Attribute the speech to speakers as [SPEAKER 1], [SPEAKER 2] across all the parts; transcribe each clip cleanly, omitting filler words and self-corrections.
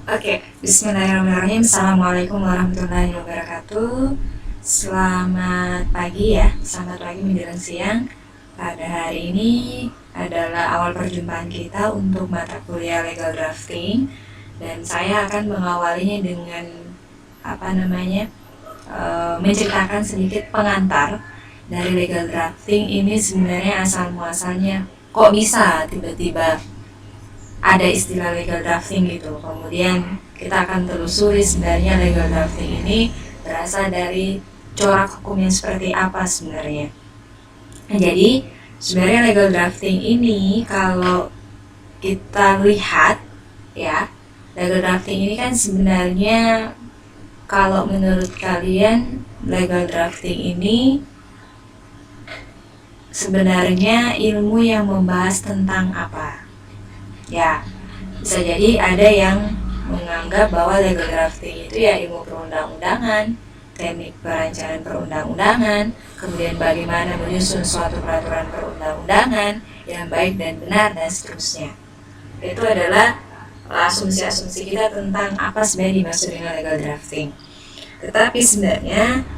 [SPEAKER 1] Oke, bismillahirrahmanirrahim. Assalamualaikum warahmatullahi wabarakatuh. Selamat pagi ya, selamat pagi menjelang siang. Pada hari ini adalah awal perjumpaan kita untuk mata kuliah legal drafting, dan saya akan mengawalinya dengan menceritakan sedikit pengantar dari legal drafting ini. Sebenarnya asal muasalnya kok bisa tiba-tiba ada istilah legal drafting gitu. Kemudian kita akan telusuri sebenarnya legal drafting ini berasal dari corak hukum yang seperti apa sebenarnya. Nah, jadi sebenarnya legal drafting ini kalau kita lihat ya, legal drafting ini kan sebenarnya kalau menurut kalian legal drafting ini sebenarnya ilmu yang membahas tentang apa? Ya, bisa jadi ada yang menganggap bahwa legal drafting itu ya ilmu perundang-undangan, teknik perancangan perundang-undangan, kemudian bagaimana menyusun suatu peraturan perundang-undangan yang baik dan benar, dan seterusnya. Itu adalah asumsi-asumsi kita tentang apa sebenarnya dimaksud dengan legal drafting. Tetapi sebenarnya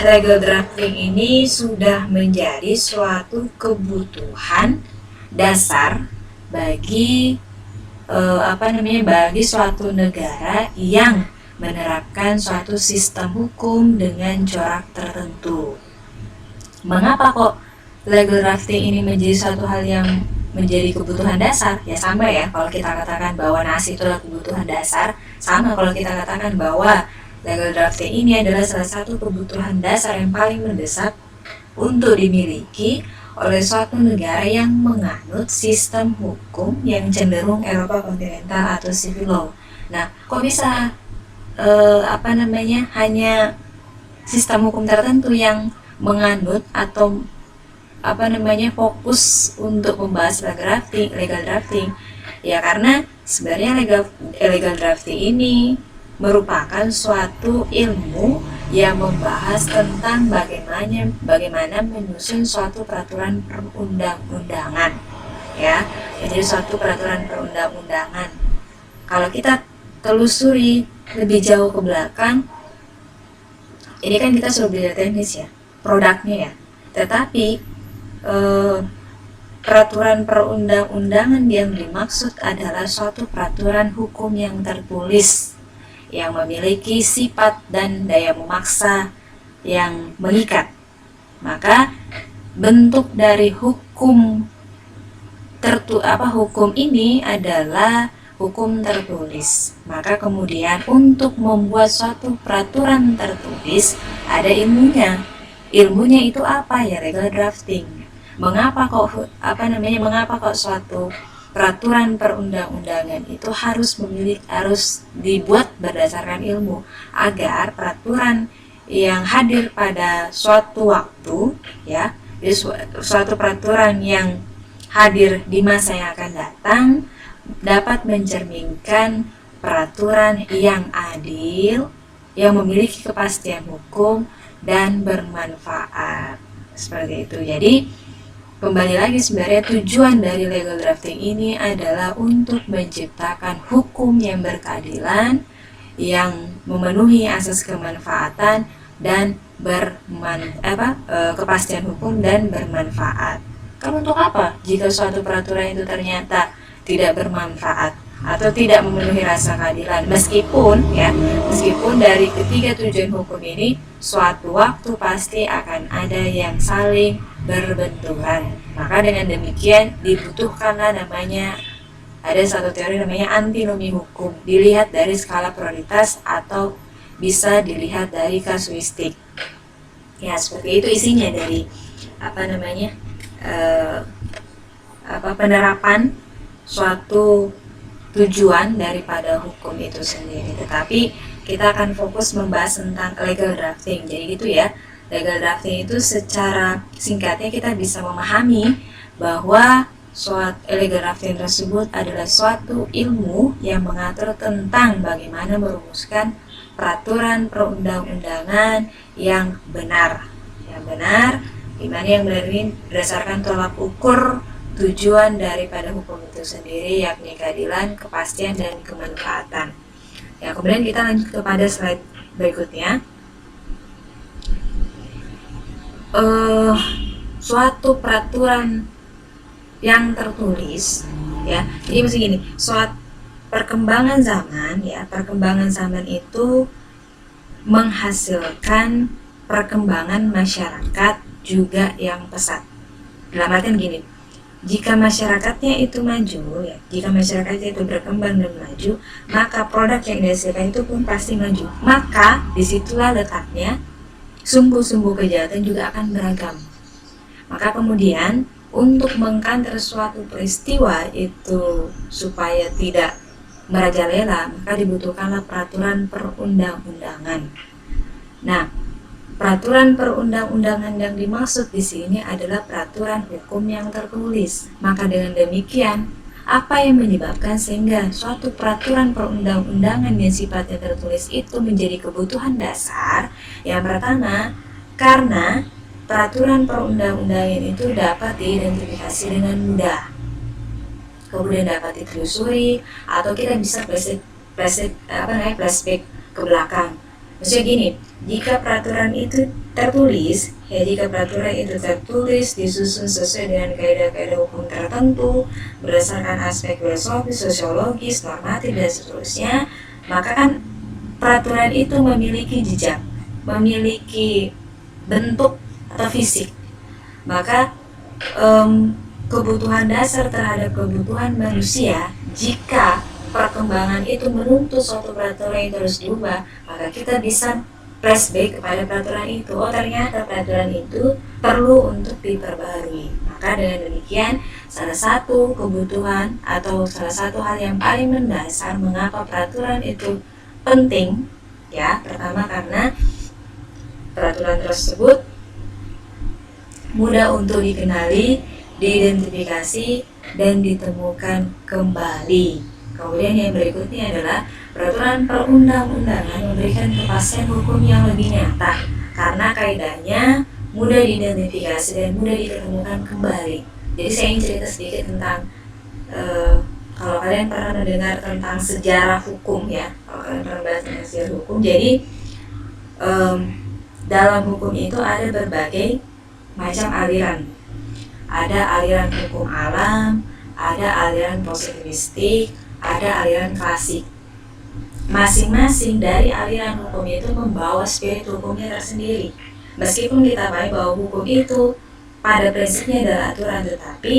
[SPEAKER 1] legal drafting ini sudah menjadi suatu kebutuhan dasar bagi bagi suatu negara yang menerapkan suatu sistem hukum dengan corak tertentu. Mengapa kok legal drafting ini menjadi suatu hal yang menjadi kebutuhan dasar? Ya sama ya, kalau kita katakan bahwa nasi itu adalah kebutuhan dasar, sama kalau kita katakan bahwa legal drafting ini adalah salah satu kebutuhan dasar yang paling mendesak untuk dimiliki oleh suatu negara yang menganut sistem hukum yang cenderung Eropa kontinental atau civil law. Nah, kok bisa hanya sistem hukum tertentu yang menganut atau fokus untuk membahas legal drafting? Ya karena sebenarnya legal drafting ini merupakan suatu ilmu yang membahas tentang bagaimana menyusun suatu peraturan perundang-undangan, ya. Jadi suatu peraturan perundang-undangan. Kalau kita telusuri lebih jauh ke belakang, ini kan kita sudah belajar teknis ya, produknya ya. Tetapi peraturan perundang-undangan yang dimaksud adalah suatu peraturan hukum yang tertulis, yang memiliki sifat dan daya memaksa yang mengikat. Maka bentuk dari hukum ini adalah hukum tertulis. Maka kemudian untuk membuat suatu peraturan tertulis ada ilmunya. Ilmunya itu apa ya? Legal drafting. Mengapa kok suatu peraturan perundang-undangan itu harus dibuat berdasarkan ilmu, agar peraturan yang hadir pada suatu waktu ya, suatu peraturan yang hadir di masa yang akan datang dapat mencerminkan peraturan yang adil, yang memiliki kepastian hukum dan bermanfaat. Seperti itu. Jadi kembali lagi, sebenarnya tujuan dari legal drafting ini adalah untuk menciptakan hukum yang berkeadilan, yang memenuhi asas kemanfaatan dan kepastian hukum dan bermanfaat. Kan untuk apa jika suatu peraturan itu ternyata tidak bermanfaat atau tidak memenuhi rasa keadilan? Meskipun dari ketiga tujuan hukum ini suatu waktu pasti akan ada yang saling berbenturan. Maka dengan demikian dibutuhkanlah ada satu teori namanya antinomi hukum. Dilihat dari skala prioritas atau bisa dilihat dari kasuistik. Ya, seperti itu isinya dari penerapan suatu tujuan daripada hukum itu sendiri. Tetapi kita akan fokus membahas tentang legal drafting. Jadi gitu ya. Legal drafting itu secara singkatnya kita bisa memahami bahwa suatu legal drafting tersebut adalah suatu ilmu yang mengatur tentang bagaimana merumuskan peraturan perundang-undangan yang benar. Yang benar, dimana yang benar ini berdasarkan tolak ukur tujuan daripada hukum itu sendiri, yakni keadilan, kepastian, dan kemanfaatan. Ya, kemudian kita lanjut kepada slide berikutnya. Suatu peraturan yang tertulis, ya. Jadi mesti gini, suatu perkembangan zaman itu menghasilkan perkembangan masyarakat juga yang pesat. Dalam artian gini, jika masyarakatnya itu maju, ya, jika masyarakatnya itu berkembang dan maju, maka produk yang dihasilkan itu pun pasti maju. Maka disitulah letaknya sumbu-sumbu kejahatan juga akan beragam. Maka kemudian untuk mengcounter suatu peristiwa itu supaya tidak merajalela, maka dibutuhkanlah peraturan perundang-undangan. Nah, peraturan perundang-undangan yang dimaksud di sini adalah peraturan hukum yang tertulis. Maka dengan demikian, apa yang menyebabkan sehingga suatu peraturan perundang-undangan yang sifatnya tertulis itu menjadi kebutuhan dasar? Yang pertama, karena peraturan perundang-undangan itu dapat diidentifikasi dengan mudah, kemudian dapat ditelusuri, atau kita bisa flashback ke belakang. Maksudnya gini, jika peraturan itu tertulis, disusun sesuai dengan kaidah-kaidah hukum tertentu berdasarkan aspek filosofis, sosiologis, normatif, dan seterusnya, maka kan peraturan itu memiliki jejak, memiliki bentuk atau fisik. Maka kebutuhan dasar terhadap kebutuhan manusia, jika perkembangan itu menuntut suatu peraturan yang terus diubah, maka kita bisa flashback kepada peraturan itu. Oh, ternyata peraturan itu perlu untuk diperbarui. Maka dengan demikian, salah satu kebutuhan atau salah satu hal yang paling mendasar mengapa peraturan itu penting, ya, pertama karena peraturan tersebut mudah untuk dikenali, diidentifikasi, dan ditemukan kembali. Kemudian yang berikutnya adalah peraturan perundang-undangan memberikan kepastian hukum yang lebih nyata karena kaidahnya mudah diidentifikasi dan mudah ditemukan kembali. Jadi saya ingin cerita sedikit tentang kalau kalian pernah mendengar tentang sejarah hukum, ya, kalau kalian pernah bahas tentang sejarah hukum, jadi dalam hukum itu ada berbagai macam aliran. Ada aliran hukum alam, ada aliran positivistik, ada aliran klasik. Masing-masing dari aliran hukum itu membawa spirit hukumnya tersendiri. Meskipun kita pahami bahwa hukum itu pada prinsipnya adalah aturan, tetapi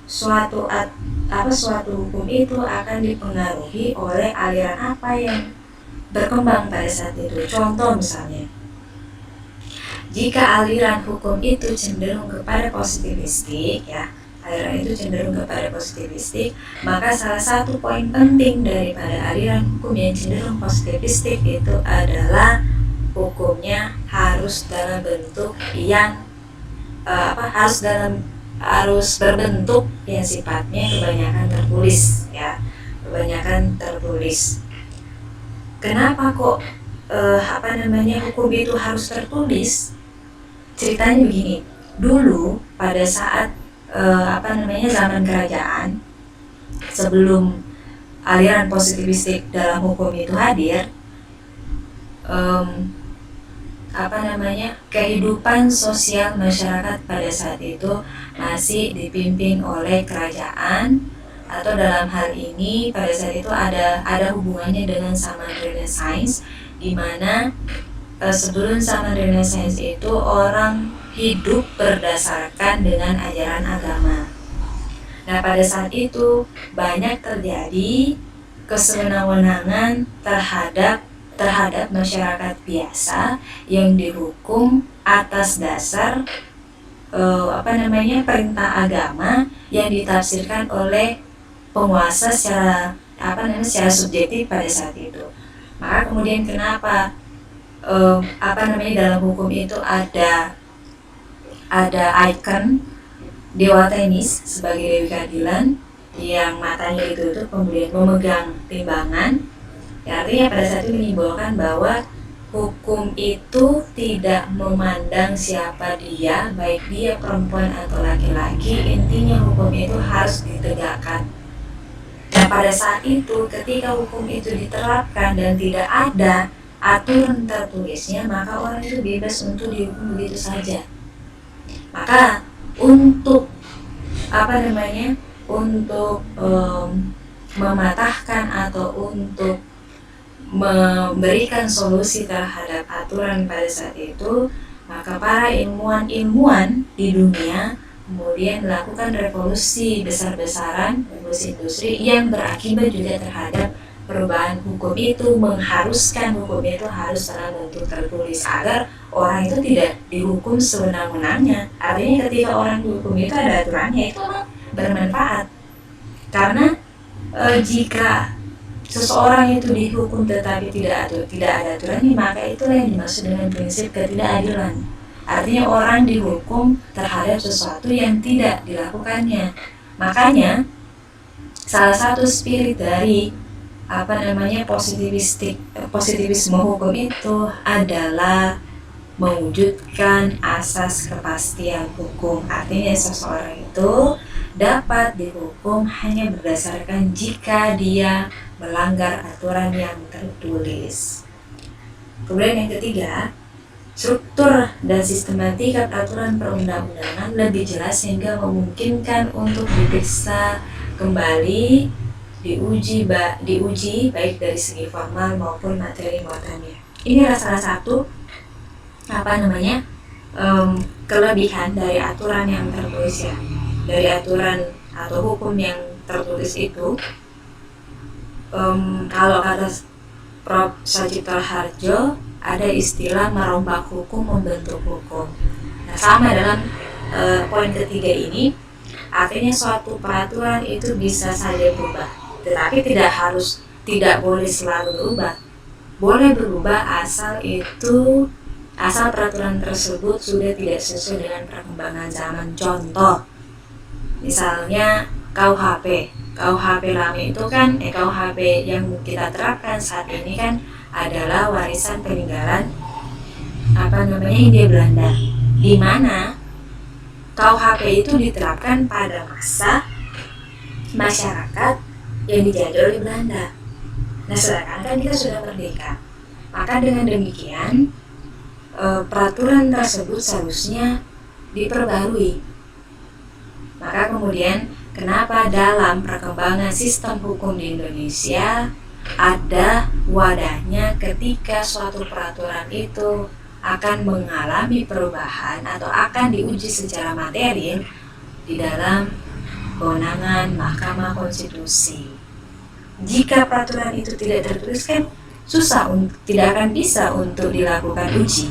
[SPEAKER 1] suatu hukum itu akan dipengaruhi oleh aliran apa yang berkembang pada saat itu. Contoh misalnya, jika aliran hukum itu cenderung kepada positivistik, ya, aliran itu cenderung kepada positivistik, maka salah satu poin penting daripada aliran hukum yang cenderung positivistik itu adalah hukumnya harus dalam bentuk yang harus berbentuk yang sifatnya kebanyakan tertulis, ya, kebanyakan tertulis. Kenapa kok hukum itu harus tertulis? Ceritanya begini, dulu pada saat zaman kerajaan, sebelum aliran positivistik dalam hukum itu hadir, kehidupan sosial masyarakat pada saat itu masih dipimpin oleh kerajaan, atau dalam hal ini pada saat itu ada hubungannya dengan zaman Renaissance, di mana sebelum zaman Renaissance itu orang hidup berdasarkan dengan ajaran agama. Nah, pada saat itu banyak terjadi kesewenang-wenangan terhadap masyarakat biasa yang dihukum atas dasar perintah agama yang ditafsirkan oleh penguasa secara subjektif pada saat itu. Maka kemudian kenapa dalam hukum itu ada ikon Dewa Temis sebagai Dewi Keadilan yang matanya ditutup kemudian memegang timbangan, ya, artinya pada saat itu menyimbolkan bahwa hukum itu tidak memandang siapa dia, baik dia perempuan atau laki-laki, intinya hukum itu harus ditegakkan. Dan pada saat itu, ketika hukum itu diterapkan dan tidak ada aturan tertulisnya, maka orang itu bebas untuk dihukum begitu saja. Maka untuk untuk mematahkan atau untuk memberikan solusi terhadap aturan pada saat itu, maka para ilmuwan di dunia kemudian melakukan revolusi besar-besaran, revolusi industri yang berakibat juga terhadap perubahan hukum itu, mengharuskan hukum itu harus dalam bentuk tertulis agar orang itu tidak dihukum sewenang-wenangnya. Artinya ketika orang dihukum itu ada aturannya, itu bermanfaat. Karena jika seseorang itu dihukum tetapi tidak ada aturannya, maka itulah yang dimaksud dengan prinsip ketidakadilan. Artinya orang dihukum terhadap sesuatu yang tidak dilakukannya. Makanya salah satu spirit dari positivisme hukum itu adalah mewujudkan asas kepastian hukum. Artinya seseorang itu dapat dihukum hanya berdasarkan jika dia melanggar aturan yang tertulis. Kemudian yang ketiga, struktur dan sistematika peraturan perundang-undangan lebih jelas sehingga memungkinkan untuk diperiksa kembali, diuji baik dari segi formal maupun materi muatannya. Ini adalah salah satu kelebihan dari aturan yang tertulis ya. Dari aturan atau hukum yang tertulis itu, kalau kata Prof. Sajito Harjo, ada istilah merombak hukum membentuk hukum. Nah, sama dalam poin ketiga ini, artinya suatu peraturan itu bisa saja berubah, tetapi tidak boleh selalu berubah. Boleh berubah asal peraturan tersebut sudah tidak sesuai dengan perkembangan zaman. Contoh, misalnya KUHP lama itu kan KUHP yang kita terapkan saat ini kan adalah warisan peninggalan Hindia Belanda, di mana KUHP itu diterapkan pada masa masyarakat yang dijajah oleh Belanda. Nah, sedangkan kan kita sudah merdeka. Maka dengan demikian peraturan tersebut seharusnya diperbarui. Maka kemudian kenapa dalam perkembangan sistem hukum di Indonesia ada wadahnya ketika suatu peraturan itu akan mengalami perubahan atau akan diuji secara materi di dalam kewenangan Mahkamah Konstitusi. Jika peraturan itu tidak tertulis kan tidak akan bisa untuk dilakukan uji,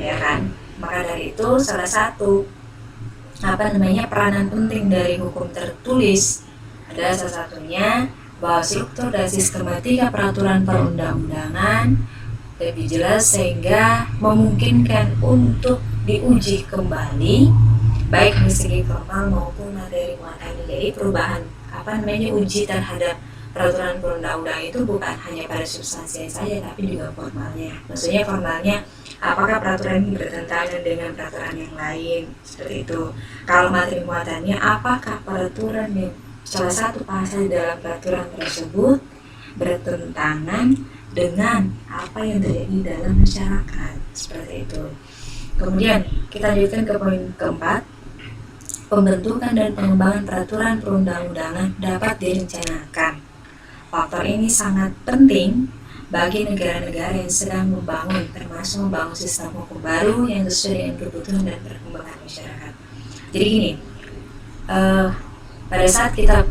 [SPEAKER 1] ya kan? Maka dari itu salah satu peranan penting dari hukum tertulis adalah salah satunya bahwa struktur dan sistematika peraturan perundang-undangan lebih jelas sehingga memungkinkan untuk diuji kembali baik dari segi formal maupun materi muatannya. Jadi perubahan uji terhadap peraturan perundang-undangan itu bukan hanya pada substansinya saja tapi juga formalnya. Maksudnya formalnya, apakah peraturan ini bertentangan dengan peraturan yang lain, seperti itu. Kalau materi muatannya, apakah peraturan yang salah satu pasal dalam peraturan tersebut bertentangan dengan apa yang terjadi dalam masyarakat, seperti itu. Kemudian kita lanjutkan ke poin keempat. Pembentukan dan pengembangan peraturan perundang-undangan dapat direncanakan. Faktor ini sangat penting bagi negara-negara yang sedang membangun, termasuk membangun sistem hukum baru yang sesuai dengan kebutuhan dan perkembangan masyarakat. Jadi gini, pada saat kita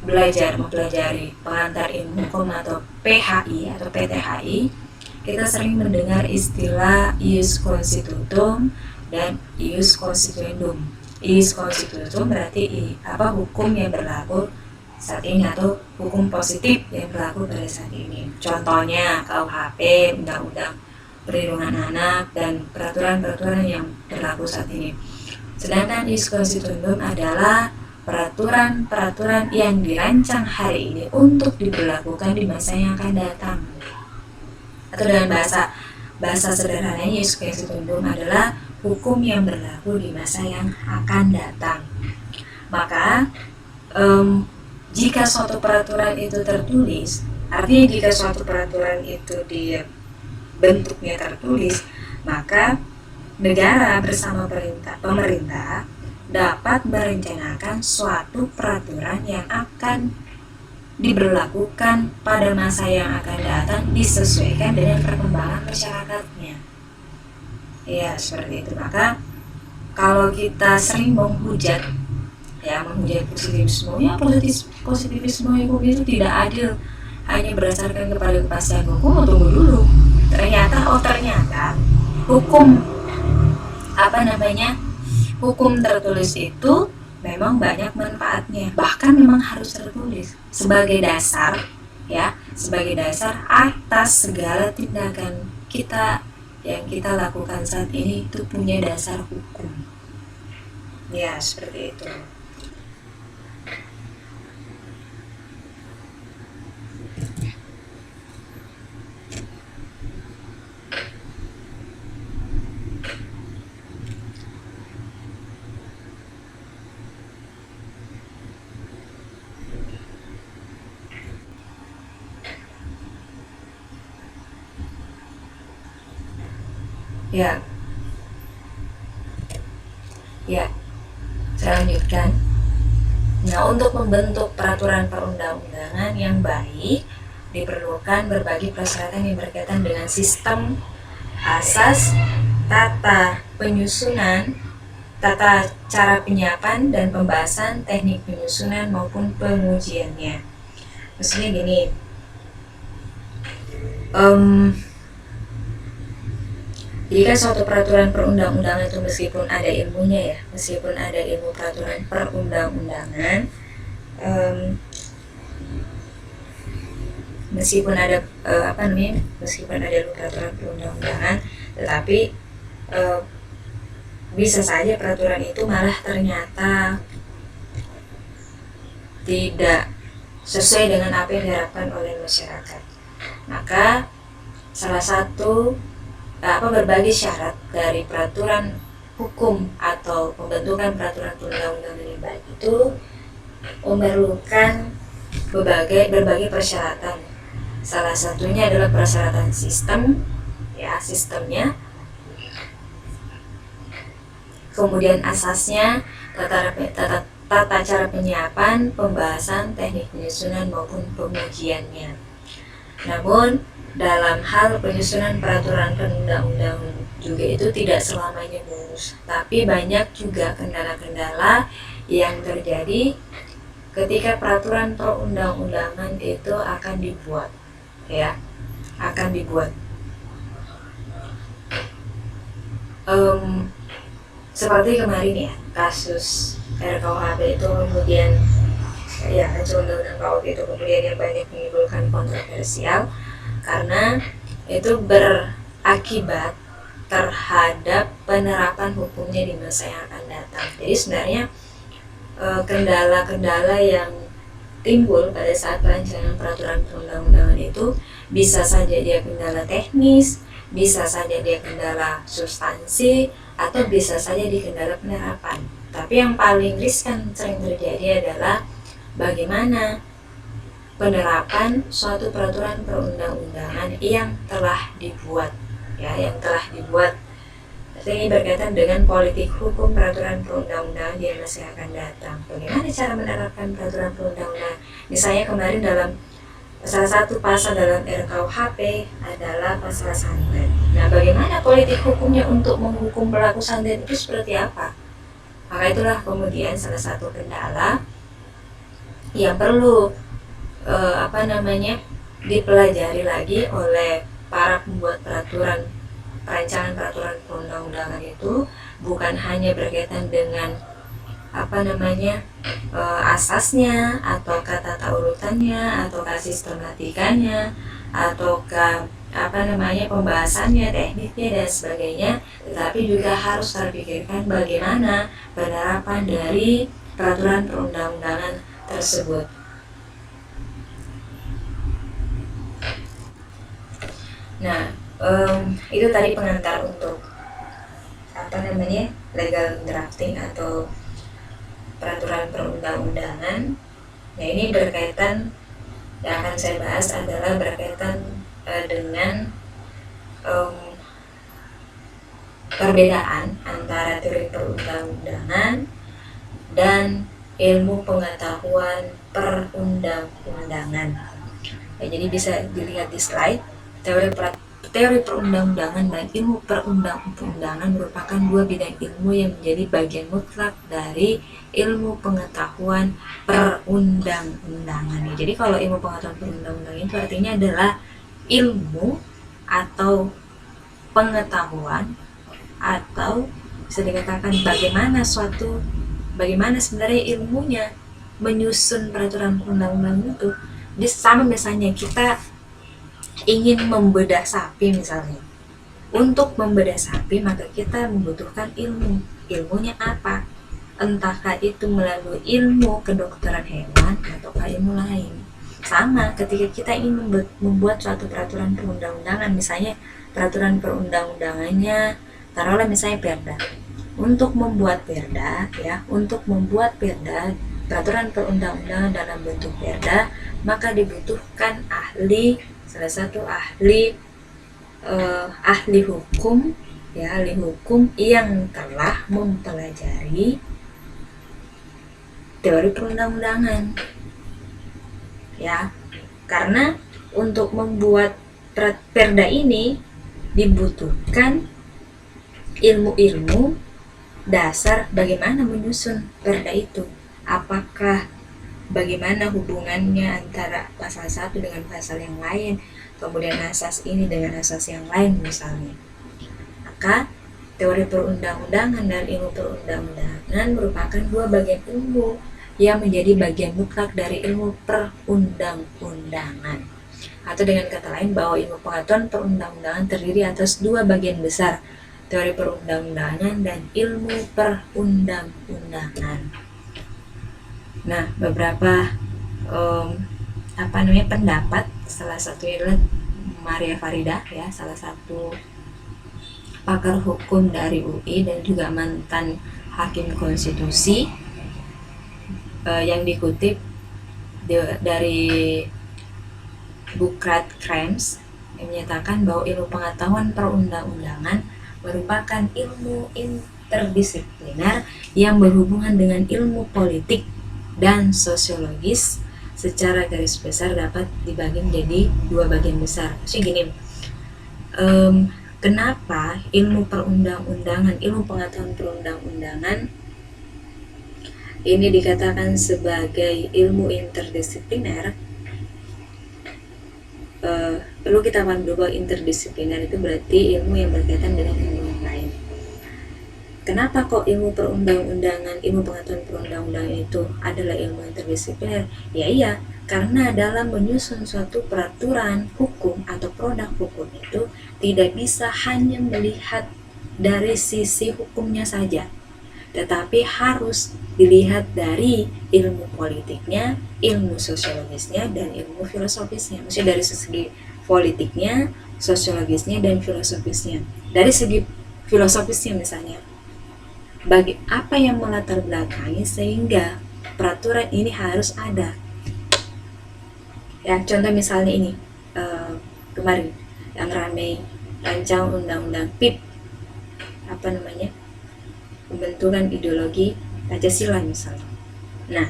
[SPEAKER 1] mempelajari pengantar ilmu hukum atau PHI atau PTHI, kita sering mendengar istilah ius constitutum dan ius constituendum. Ius constitutum berarti hukum yang berlaku saat ini atau hukum positif yang berlaku pada saat ini. Contohnya KUHP, Undang-Undang Perlindungan Anak, dan peraturan-peraturan yang berlaku saat ini. Sedangkan ius constituendum adalah peraturan-peraturan yang dirancang hari ini untuk diberlakukan di masa yang akan datang. atau dengan bahasa sederhananya ius quae secundum adalah hukum yang berlaku di masa yang akan datang. Maka jika suatu peraturan itu tertulis, artinya jika suatu peraturan itu dia bentuknya tertulis, maka negara bersama pemerintah dapat merencanakan suatu peraturan yang akan diberlakukan pada masa yang akan datang disesuaikan dengan perkembangan masyarakatnya. Ya, seperti itu. Maka kalau kita sering menghujat positivisme, positivisme hukum itu tidak adil hanya berdasarkan kepada kepastian hukum. Tunggu dulu, ternyata hukum tertulis itu memang banyak manfaatnya, bahkan memang harus tertulis sebagai dasar atas segala tindakan kita yang kita lakukan saat ini, itu punya dasar hukum. Ya, seperti itu. Ya, saya lanjutkan. Nah, untuk membentuk peraturan perundang-undangan yang baik, diperlukan berbagai persyaratan yang berkaitan dengan sistem, asas, tata penyusunan, tata cara penyiapan dan pembahasan, teknik penyusunan maupun pengujiannya. Maksudnya gini, jika suatu peraturan perundang-undangan itu meskipun ada ilmunya meskipun ada ilmu peraturan perundang-undangan, meskipun ada ilmu peraturan perundang-undangan, tetapi bisa saja peraturan itu malah ternyata tidak sesuai dengan apa yang diharapkan oleh masyarakat. Maka salah satu berbagai syarat dari peraturan hukum atau pembentukan peraturan perundang-undangan yang baik itu memerlukan berbagai persyaratan. Salah satunya adalah persyaratan sistemnya, kemudian asasnya, tata cara penyiapan, pembahasan, teknik penyusunan maupun pengujiannya. Namun dalam hal penyusunan peraturan perundang-undangan juga itu tidak selamanya mulus, tapi banyak juga kendala-kendala yang terjadi ketika peraturan perundang-undangan itu akan dibuat. Seperti kemarin kasus RKUHP itu, kemudian undang-undang KUHP itu kemudian yang banyak menimbulkan kontroversial karena itu berakibat terhadap penerapan hukumnya di masa yang akan datang. Jadi sebenarnya kendala-kendala yang timbul pada saat perancangan peraturan perundang-undangan itu bisa saja dia kendala teknis, bisa saja dia kendala substansi, atau bisa saja di kendala penerapan. Tapi yang paling riskan sering terjadi adalah bagaimana penerapan suatu peraturan perundang-undangan yang telah dibuat. Ini berkaitan dengan politik hukum peraturan perundang-undangan di masa yang akan datang. Bagaimana cara menerapkan peraturan perundang-undangan? Misalnya kemarin dalam salah satu pasal dalam RKUHP adalah pasal santet. Nah, bagaimana politik hukumnya untuk menghukum pelaku santet itu seperti apa? Maka itulah kemudian salah satu kendala yang perlu dipelajari lagi oleh para pembuat perancangan peraturan perundang-undangan itu, bukan hanya berkaitan dengan asasnya atau tata urutannya atau sistematikanya atau pembahasannya, tekniknya dan sebagainya, tetapi juga harus terpikirkan bagaimana penerapan dari peraturan perundang-undangan tersebut. Nah, itu tadi pengantar untuk legal drafting atau peraturan perundang-undangan. Nah, ini berkaitan, yang akan saya bahas adalah berkaitan dengan perbedaan antara teori perundang-undangan dan ilmu pengetahuan perundang-undangan. Ya, jadi bisa dilihat di slide. Teori perundang-undangan dan ilmu perundang-undangan merupakan dua bidang ilmu yang menjadi bagian mutlak dari ilmu pengetahuan perundang-undangan. Jadi kalau ilmu pengetahuan perundang-undangan itu artinya adalah ilmu atau pengetahuan, atau bisa dikatakan bagaimana sebenarnya ilmunya menyusun peraturan perundang-undangan itu. Sama misalnya kita ingin membedah sapi misalnya. Untuk membedah sapi maka kita membutuhkan ilmu. Ilmunya apa? Entahkah itu melalui ilmu kedokteran hewan ataukah ilmu lain. Sama ketika kita ingin membuat suatu peraturan perundang-undangan, misalnya peraturan perundang-undangannya taruhlah misalnya perda. Untuk membuat perda peraturan perundang-undangan dalam bentuk perda, maka dibutuhkan salah satu ahli hukum yang telah mempelajari teori perundang-undangan. Ya, karena untuk membuat perda ini dibutuhkan ilmu-ilmu dasar bagaimana menyusun perda itu. Apakah bagaimana hubungannya antara pasal 1 dengan pasal yang lain, kemudian asas ini dengan asas yang lain misalnya. Maka teori perundang-undangan dan ilmu perundang-undangan merupakan dua bagian ilmu yang menjadi bagian mutlak dari ilmu perundang-undangan. Atau dengan kata lain bahwa ilmu pengetahuan perundang-undangan terdiri atas dua bagian besar, teori perundang-undangan dan ilmu perundang-undangan. Nah, beberapa pendapat, salah satunya adalah Maria Farida, ya, salah satu pakar hukum dari UI dan juga mantan hakim konstitusi, yang dikutip dari Bucrat Crimes, yang menyatakan bahwa ilmu pengetahuan perundang-undangan merupakan ilmu interdisipliner yang berhubungan dengan ilmu politik dan sosiologis. Secara garis besar dapat dibagi menjadi dua bagian besar. Maksudnya gini, kenapa ilmu perundang-undangan, ilmu pengetahuan perundang-undangan ini dikatakan sebagai ilmu interdisipliner? Perlu kita paham dulu bahwa interdisipliner itu berarti ilmu yang berkaitan dengan ilmu yang lain. Kenapa kok ilmu perundang-undangan, ilmu pengetahuan perundang-undangan itu adalah ilmu interdisipliner? Ya iya, karena dalam menyusun suatu peraturan hukum atau produk hukum itu tidak bisa hanya melihat dari sisi hukumnya saja, tetapi harus dilihat dari ilmu politiknya, ilmu sosiologisnya, dan ilmu filosofisnya. Maksudnya dari segi politiknya, sosiologisnya, dan filosofisnya. Dari segi filosofisnya misalnya, bagi apa yang melatar belakangi sehingga peraturan ini harus ada. Ya, contoh misalnya ini, kemarin yang ramai rancangan undang-undang PIP, pembentukan ideologi Pancasila misalnya. Nah,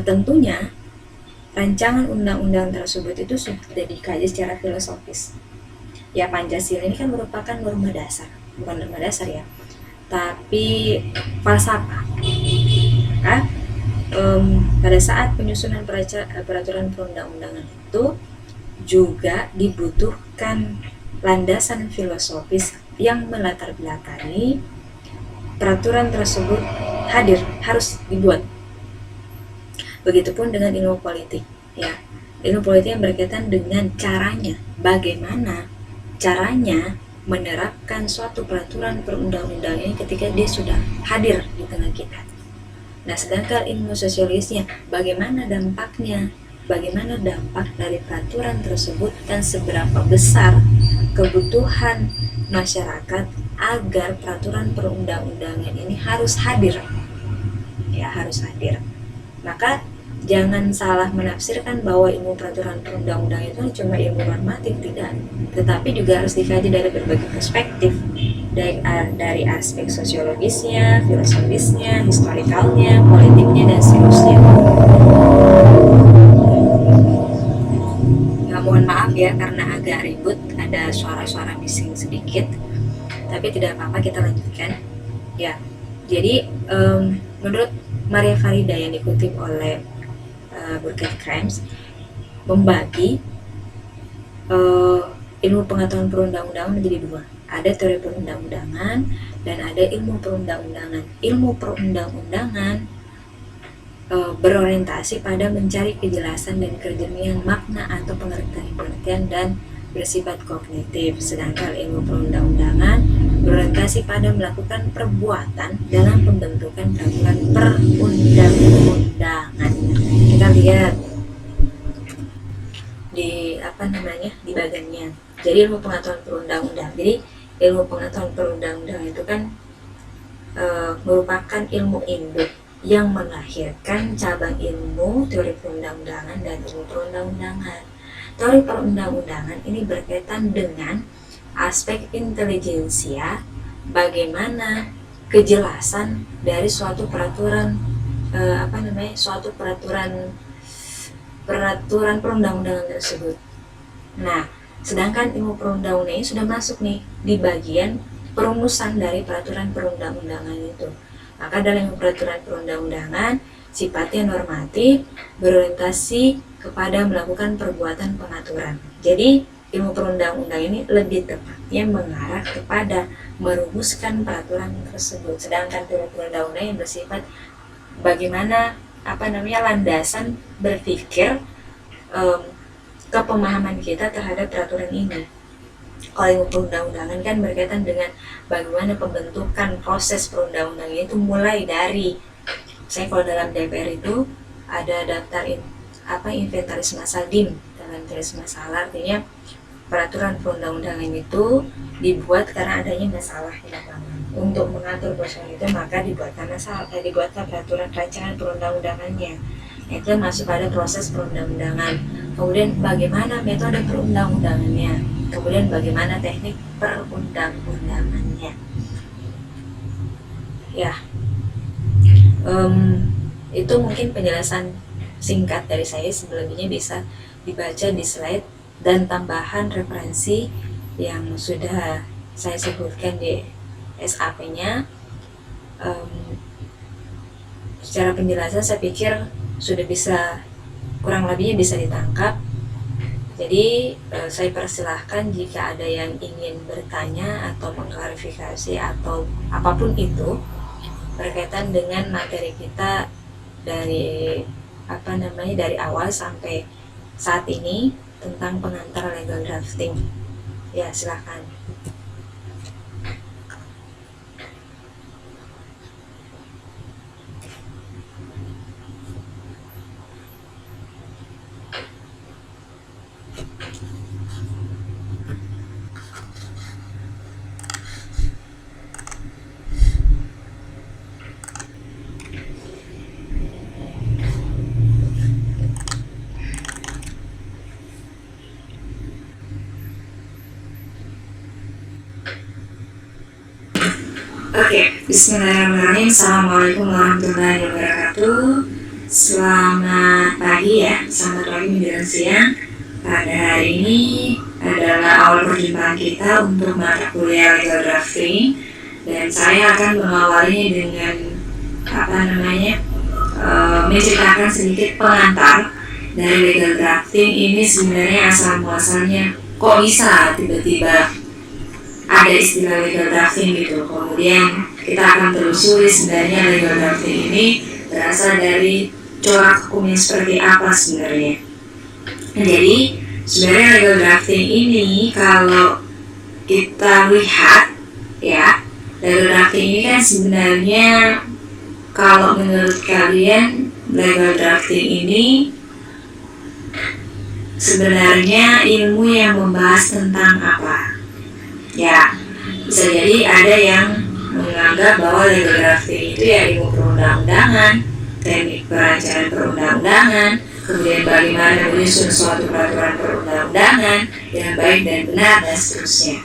[SPEAKER 1] tentunya rancangan undang-undang tersebut itu sudah dikaji secara filosofis. Ya, Pancasila ini kan merupakan norma dasar, bukan norma dasar ya, tapi falsafah. Maka pada saat penyusunan peraturan perundang-undangan itu juga dibutuhkan landasan filosofis yang melatar belakangi peraturan tersebut harus dibuat. Begitupun dengan ilmu politik, ya. Ilmu politik yang berkaitan dengan bagaimana caranya menerapkan suatu peraturan perundang-undangan ini ketika dia sudah hadir di tengah kita. Nah, sedangkan ilmu sosiologisnya, bagaimana dampaknya bagaimana dampak dari peraturan tersebut dan seberapa besar kebutuhan masyarakat agar peraturan perundang-undangan ini harus hadir. Ya, harus hadir. Maka jangan salah menafsirkan bahwa ilmu peraturan perundang-undangan itu cuma ilmu normatif, tidak, tetapi juga harus dikaji dari berbagai perspektif, dari aspek sosiologisnya, filosofisnya, historikalnya, politiknya, dan seterusnya. Mohon maaf ya karena agak ribut, ada suara-suara bising sedikit, tapi tidak apa-apa, kita lanjutkan ya. Jadi menurut Maria Farida yang dikutip oleh Burkett Crimes, membagi ilmu pengetahuan perundang-undangan menjadi dua. Ada teori perundang-undangan dan ada ilmu perundang-undangan. Ilmu perundang-undangan berorientasi pada mencari kejelasan dan kejernihan makna atau pengertian dan bersifat kognitif, sedangkan ilmu perundang-undangan berorientasi pada melakukan perbuatan dalam pembentukan peraturan perundang-undangan. Kita lihat di di bagiannya. Jadi ilmu pengetahuan perundang-undangan. Jadi ilmu pengetahuan perundang-undangan itu kan merupakan ilmu induk yang melahirkan cabang ilmu teori perundang-undangan dan ilmu perundang-undangan. Teori perundang-undangan ini berkaitan dengan aspek intelijensia, bagaimana kejelasan dari suatu peraturan suatu peraturan perundang-undangan tersebut. Nah, sedangkan ilmu perundang-undangan ini sudah masuk nih di bagian perumusan dari peraturan perundang-undangan itu. Maka dalam peraturan perundang-undangan sifatnya normatif, berorientasi kepada melakukan perbuatan pengaturan. Jadi ilmu perundang-undangan ini lebih tepatnya mengarah kepada merumuskan peraturan tersebut. Sedangkan ilmu perundang-undangan yang bersifat bagaimana landasan berpikir kepemahaman kita terhadap peraturan ini. Kalau ilmu perundang-undangan kan berkaitan dengan bagaimana pembentukan proses perundang-undangan itu, mulai dari kalau dalam DPR itu ada daftar inventaris masalah DIM. Dalam inventaris masalah artinya peraturan perundang-undangan itu dibuat karena adanya masalah di lapangan. Untuk mengatur persoalan itu maka dibuatkan peraturan rancangan perundang-undangannya. Itu masuk pada proses perundang-undangan. Kemudian bagaimana metode perundang-undangannya, kemudian bagaimana teknik perundang-undangannya. Ya, itu mungkin penjelasan singkat dari saya. Selebihnya bisa dibaca di slide dan tambahan referensi yang sudah saya sebutkan di SAP-nya. Secara penjelasan saya pikir sudah bisa, kurang lebihnya bisa ditangkap. Jadi saya persilahkan jika ada yang ingin bertanya atau mengklarifikasi atau apapun itu berkaitan dengan materi kita dari dari awal sampai saat ini tentang pengantar legal drafting. Ya, silahkan. Oke, bismillahirrahmanirrahim. Assalamualaikum warahmatullahi wabarakatuh. Selamat pagi ya, selamat pagi menjelang siang. Pada hari ini adalah awal perjumpaan kita untuk mata kuliah legal drafting, dan saya akan mengawalinya dengan menceritakan sedikit pengantar dari legal drafting ini. Sebenarnya asal muasalnya kok bisa tiba-tiba ada istilah legal drafting gitu. Kemudian kita akan telusuri sebenarnya legal drafting ini berasal dari corak hukumnya seperti apa sebenarnya. Jadi sebenarnya legal drafting ini kalau kita lihat ya, legal drafting ini kan sebenarnya kalau menurut kalian legal drafting ini sebenarnya ilmu yang membahas tentang apa? Ya, bisa jadi ada yang menganggap bahwa legal drafting itu ya ilmu perundang-undangan, teknik perancangan perundang-undangan, kemudian bagaimana menyusun suatu peraturan perundang-undangan dengan baik dan benar dan seterusnya.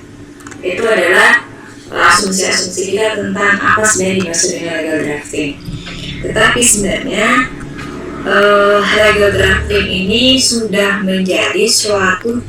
[SPEAKER 1] Itu adalah asumsi-asumsi kita tentang apa sebenarnya dimaksud dengan legal drafting. Tetapi sebenarnya legal drafting ini sudah menjadi suatu